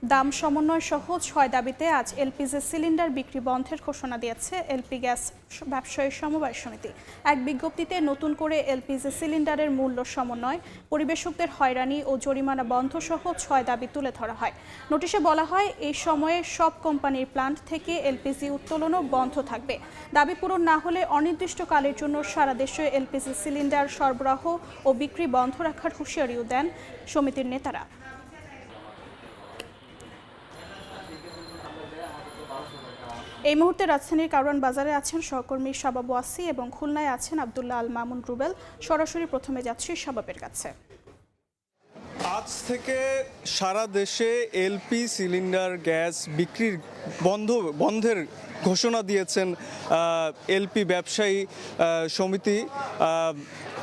দাম সমন্বয় সহ ৬ দাবিতে আজ এলপিজি সিলিন্ডার বিক্রি বন্ধের ঘোষণা দিয়েছে এলপি গ্যাস ব্যবসায়ী সমবায় সমিতি। এক বিজ্ঞপ্তিতে নতুন করে এলপিজি সিলিন্ডারের মূল্য সমন্বয়, পরিবেশকদের হয়রানি ও জরিমানা বন্ধ সহ ৬ দাবি তুলে ধরা হয়। নোটিশে বলা হয়, এই সময়ে সব কোম্পানির প্লান্ট থেকে এলপিজি উত্তোলনও বন্ধ থাকবে। দাবি পূরণ না হলে অনির্দিষ্টকালের জন্য সারা দেশে এলপিজি সিলিন্ডার সরবরাহ ও বিক্রি বন্ধ রাখার হুঁশিয়ারিও দেন সমিতির নেতারা। এই মুহূর্তে রাজধানীর কারওয়ান বাজারে আছেন সহকর্মী শাবাব ওয়াসি এবং খুলনায় আছেন আব্দুল্লাহ আল মামুন রুবেল। সরাসরি প্রথমে যাচ্ছি শাবাবের কাছে। আজ থেকে সারা দেশে এলপি সিলিন্ডার গ্যাস বিক্রির বন্ধের ঘোষণা দিয়েছেন এলপি ব্যবসায়ী সমিতি।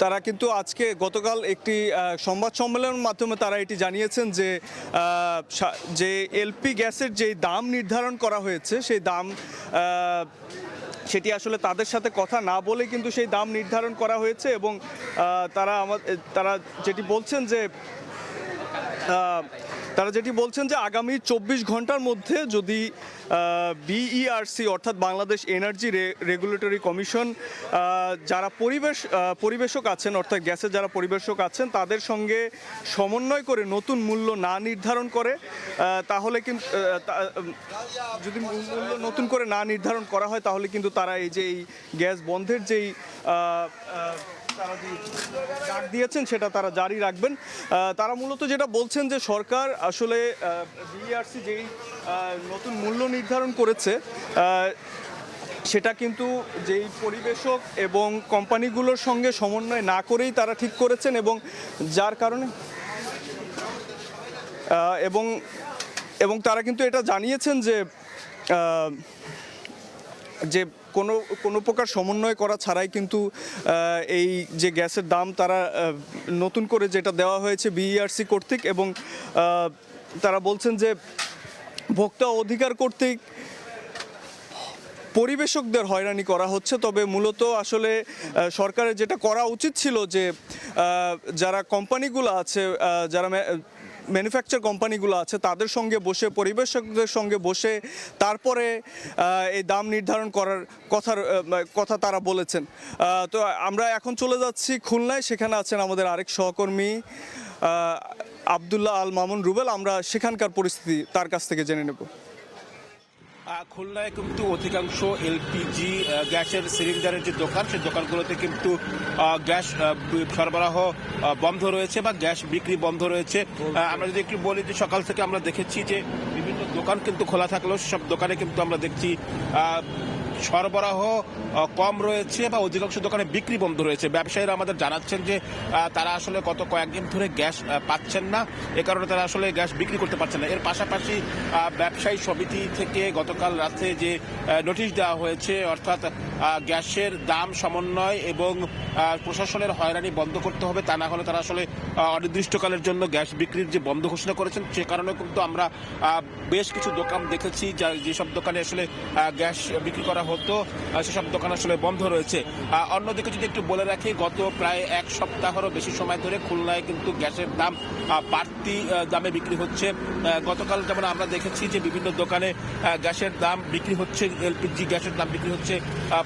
তারা কিন্তু আজকে গতকাল একটি সংবাদ সম্মেলনের মাধ্যমে তারা এটি জানিয়েছেন যে এলপি গ্যাসের যেই দাম নির্ধারণ করা হয়েছে সেই দাম সেটি আসলে তাদের সাথে কথা না বলে কিন্তু সেই দাম নির্ধারণ করা হয়েছে এবং তারা যেটি বলছেন যে আগামী ২৪ ঘন্টার মধ্যে যদি বিইআরসি অর্থাৎ বাংলাদেশ এনার্জি রেগুলেটরি কমিশন যারা পরিবেশক আছেন অর্থাৎ গ্যাসের যারা পরিবেশক আছেন তাদের সঙ্গে সমন্বয় করে নতুন মূল্য না নির্ধারণ করে তাহলে কিন্তু যদি মূল্য নতুন করে না নির্ধারণ করা হয় তাহলে কিন্তু তারা এই গ্যাস বন্ধের যেই তারা যে ডাক দিয়েছেন সেটা তারা জারি রাখবেন। তারা মূলত যেটা বলছেন যে সরকার আসলে বিইআরসি যেই নতুন মূল্য নির্ধারণ করেছে সেটা কিন্তু যেই পরিবেশক এবং কোম্পানিগুলোর সঙ্গে সমন্বয় না করেই তারা ঠিক করেছেন এবং যার কারণে এবং তারা কিন্তু এটা জানিয়েছেন যে কোনো প্রকার সমন্বয় করা ছাড়াই কিন্তু এই যে গ্যাসের দাম তারা নতুন করে যেটা দেওয়া হয়েছে বিইআরসি কর্তৃক এবং তারা বলছেন যে ভোক্তা অধিকার কর্তৃক পরিবেশকদের হয়রানি করা হচ্ছে। তবে মূলত আসলে সরকারের যেটা করা উচিত ছিল যে যারা কোম্পানিগুলো আছে যারা ম্যানুফ্যাকচার কোম্পানিগুলো আছে তাদের সঙ্গে বসে পরিবেশকদের সঙ্গে বসে তারপরে এই দাম নির্ধারণ করার কথা তারা বলেছেন। তো আমরা এখন চলে যাচ্ছি খুলনায়, সেখানে আছেন আমাদের আরেক সহকর্মী আব্দুল্লাহ আল মামুন রুবেল। আমরা সেখানকার পরিস্থিতি তার কাছ থেকে জেনে নেব। খুলনায় কিন্তু অধিকাংশ এলপিজি গ্যাসের সিলিন্ডারের যে দোকান সেই দোকানগুলোতে কিন্তু গ্যাস সরবরাহ বন্ধ রয়েছে বা গ্যাস বিক্রি বন্ধ রয়েছে। আমরা যদি একটু বলি যে সকাল থেকে আমরা দেখেছি যে বিভিন্ন দোকান কিন্তু খোলা থাকলেও সব দোকানে কিন্তু আমরা দেখছি সরবরাহ কম রয়েছে বা অধিকাংশ দোকানে বিক্রি বন্ধ রয়েছে। ব্যবসায়ীরা আমাদের জানাচ্ছেন যে তারা আসলে গত কয়েকদিন ধরে গ্যাস পাচ্ছেন না, এ কারণে তারা আসলে গ্যাস বিক্রি করতে পারছেন না। এর পাশাপাশি ব্যবসায়ী সমিতি থেকে গতকাল রাতে যে নোটিশ দেওয়া হয়েছে অর্থাৎ গ্যাসের দাম সমন্বয় এবং প্রশাসনের হয়রানি বন্ধ করতে হবে, তা না হলে তারা আসলে অনির্দিষ্টকালের জন্য গ্যাস বিক্রির যে বন্ধ ঘোষণা করেছেন সে কারণে কিন্তু আমরা বেশ কিছু দোকান দেখেছি যেসব দোকানে আসলে গ্যাস বিক্রি করা হতো সেসব দোকান আসলে বন্ধ রয়েছে। অন্যদিকে যদি একটু বলে রাখি, গত প্রায় এক সপ্তাহেরও বেশি সময় ধরে খুলনায় কিন্তু গ্যাসের দাম বাড়তি দামে বিক্রি হচ্ছে। গতকাল যেমন আমরা দেখেছি যে বিভিন্ন দোকানে গ্যাসের দাম বিক্রি হচ্ছে, এলপিজি গ্যাসের দাম বিক্রি হচ্ছে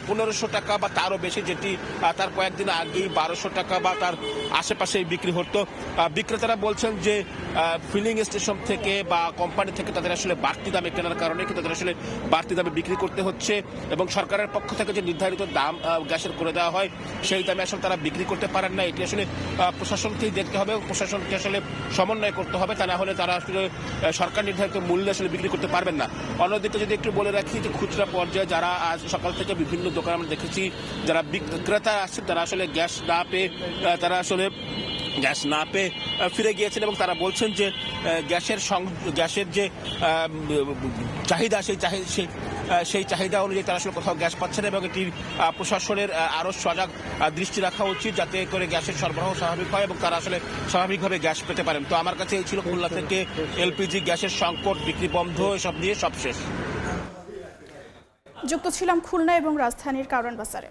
1500 টাকা বা তারও বেশি, যেটি তার কয়েকদিন আগেই 1200 টাকা বা তার আশেপাশেই বিক্রি হতো। বিক্রেতারা বলছেন যে ফিলিং স্টেশন থেকে বা কোম্পানি থেকে তাদের আসলে বাড়তি দামে কেনার কারণে কিন্তু তাদের আসলে বাড়তি দামে বিক্রি করতে হচ্ছে এবং সরকারের পক্ষ থেকে যে নির্ধারিত দাম গ্যাসের করে দেওয়া হয় সেই দামে আসলে তারা বিক্রি করতে পারেন না। এটি আসলে প্রশাসনকেই দেখতে হবে, প্রশাসনকে আসলে সমন্বয় করতে হবে, তা না হলে তারা আসলে সরকার নির্ধারিত মূল্যে আসলে বিক্রি করতে পারবেন না। অন্যদিকে যদি একটু বলে রাখি যে খুচরা পর্যায়ে যারা আজ সকাল থেকে বিভিন্ন দোকান আমরা দেখেছি যারা বিক্রেতা আসছেন তারা আসলে গ্যাস না পেয়ে ফিরে গিয়েছেন এবং তারা বলছেন যে গ্যাসের যে চাহিদা সেই চাহিদা অনুযায়ী তারা আসলে কোথাও গ্যাস পাচ্ছেন এবং এটির প্রশাসনের আরও সজাগ দৃষ্টি রাখা উচিত যাতে করে গ্যাসের সরবরাহ স্বাভাবিক হয় এবং তারা আসলে স্বাভাবিকভাবে গ্যাস পেতে পারেন। তো আমার কাছে এই ছিল খুলনা থেকে এলপিজি গ্যাসের সংকট, বিক্রি বন্ধ, এসব নিয়ে সব শেষ। যুক্ত ছিলাম খুলনা এবং রাজধানীর কারওয়ান বাজারে।